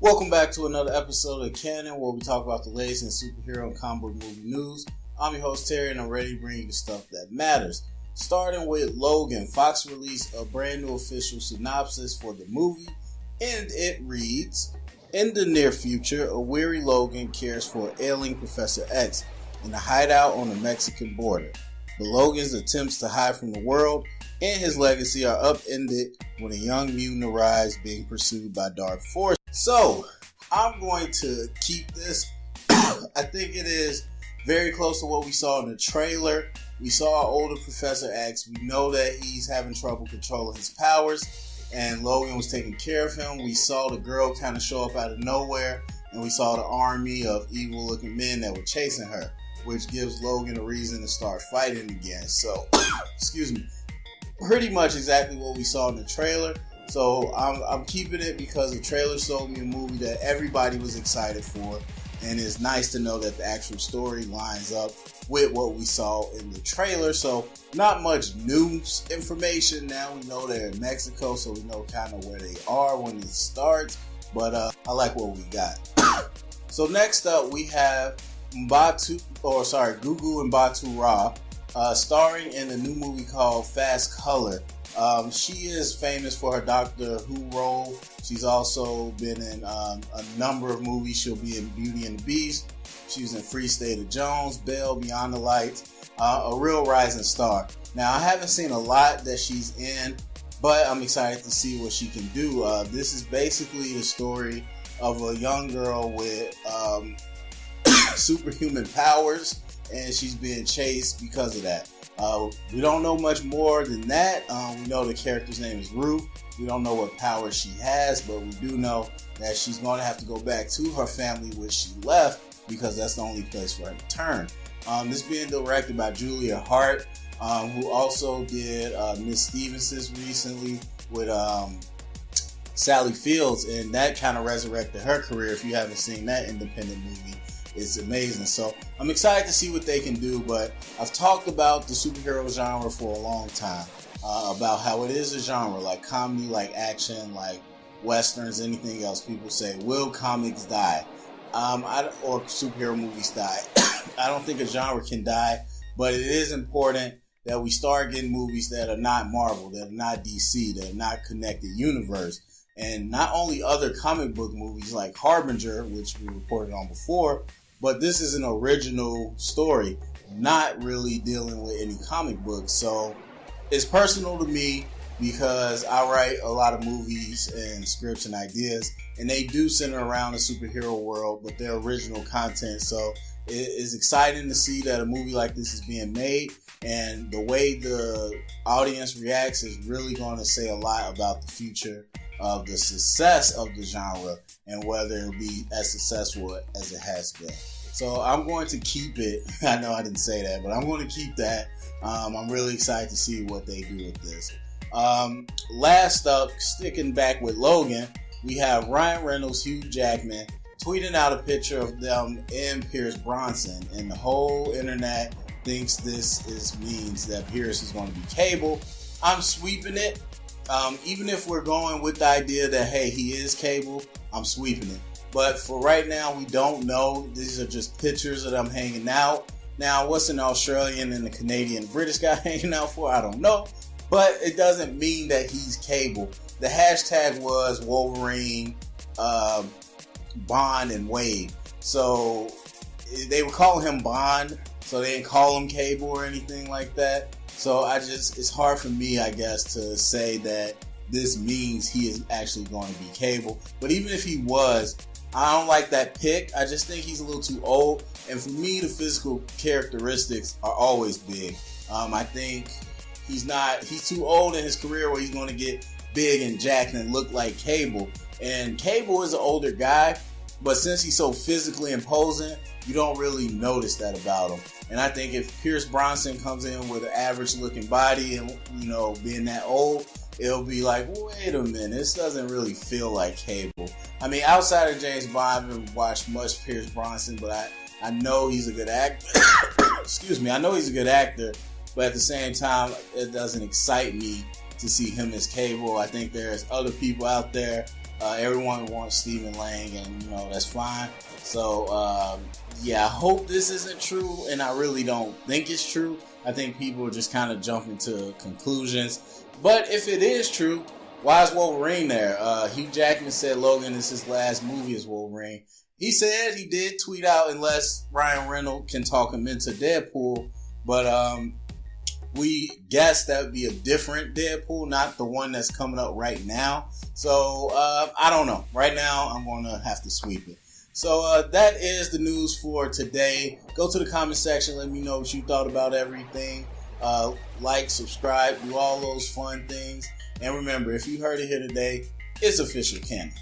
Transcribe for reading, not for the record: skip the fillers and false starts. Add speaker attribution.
Speaker 1: Welcome back to another episode of Canon, where we talk about the latest in superhero and comic book movie news. I'm your host Terry, and I'm ready to bring you the stuff that matters. Starting with Logan, Fox released a brand new official synopsis for the movie, and it reads, in the near future, a weary Logan cares for ailing Professor X in a hideout on the Mexican border. But Logan's attempts to hide from the world and his legacy are upended when a young mutant arrives being pursued by dark forces. So, I'm going to keep this. I think it is very close to what we saw in the trailer. We saw older Professor X. We know that he's having trouble controlling his powers, and Logan was taking care of him. We saw the girl kind of show up out of nowhere, and we saw the army of evil-looking men that were chasing her, which gives Logan a reason to start fighting again. So, excuse me, pretty much exactly what we saw in the trailer. So I'm keeping it because the trailer sold me a movie that everybody was excited for, and it's nice to know that the actual story lines up with what we saw in the trailer. So not much news information. Now we know they're in Mexico, so we know kind of where they are when it starts, but I like what we got. So next up we have Gugu and Batu Ra, starring in a new movie called Fast Color. She is famous for her Doctor Who role. She's also been in a number of movies. She'll be in Beauty and the Beast. She was in Free State of Jones, Belle, Beyond the Lights. A real rising star. Now, I haven't seen a lot that she's in, but I'm excited to see what she can do. This is basically the story of a young girl with superhuman powers, and she's being chased because of that. We don't know much more than that. We know the character's name is Ruth. We don't know what powers she has, but we do know that she's going to have to go back to her family which she left, because that's the only place for her to turn. This being directed by Julia Hart, who also did Miss Stevenson's recently with Sally Fields, and that kind of resurrected her career. If you haven't seen that independent movie, it's amazing. So I'm excited to see what they can do, but I've talked about the superhero genre for a long time, about how it is a genre, like comedy, like action, like westerns, anything else. People say, will comics die? Or superhero movies die? I don't think a genre can die, but it is important that we start getting movies that are not Marvel, that are not DC, that are not connected universe. And not only other comic book movies like Harbinger, which we reported on before, but this is an original story, not really dealing with any comic books. So it's personal to me because I write a lot of movies and scripts and ideas, and they do center around the superhero world, but they're original content. So it is exciting to see that a movie like this is being made, and the way the audience reacts is really going to say a lot about the future of the success of the genre and whether it'll be as successful as it has been. So I'm going to keep it. I know I didn't say that, but I'm going to keep that. I'm really excited to see what they do with this. Last up, sticking back with Logan, we have Ryan Reynolds, Hugh Jackman tweeting out a picture of them and Pierce Brosnan, and the whole internet thinks this means that Pierce is going to be Cable. I'm sweeping it. Even if we're going with the idea that, hey, he is Cable, I'm sweeping it. But for right now, we don't know. These are just pictures of them hanging out. Now, what's an Australian and a Canadian British guy hanging out for? I don't know. But it doesn't mean that he's Cable. The hashtag was Wolverine, Bond, and Wade. So they were calling him Bond, so they didn't call him Cable or anything like that. So it's hard for me, I guess, to say that this means he is actually going to be Cable. But even if he was, I don't like that pick. I just think he's a little too old. And for me, the physical characteristics are always big. I think he's too old in his career where he's going to get big and jacked and look like Cable. And Cable is an older guy, but since he's so physically imposing, you don't really notice that about him. And I think if Pierce Brosnan comes in with an average looking body and, being that old, it'll be like, wait a minute, this doesn't really feel like Cable. I mean, outside of James Bond, I haven't watched much Pierce Brosnan, but I know he's a good actor. Excuse me, I know he's a good actor, but at the same time, it doesn't excite me to see him as Cable. I think there's other people out there. Everyone wants Stephen Lang, and that's fine. So yeah, I hope this isn't true, and I really don't think it's true. I think people are just kind of jumping to conclusions. But if it is true, why is Wolverine there? Hugh Jackman said Logan is his last movie as Wolverine. He said he did tweet out unless Ryan Reynolds can talk him into Deadpool, but we guess that would be a different Deadpool, not the one that's coming up right now. So I don't know. Right now, I'm going to have to sweep it. So that is the news for today. Go to the comment section. Let me know what you thought about everything. Like, subscribe, do all those fun things. And remember, if you heard it here today, it's official canon.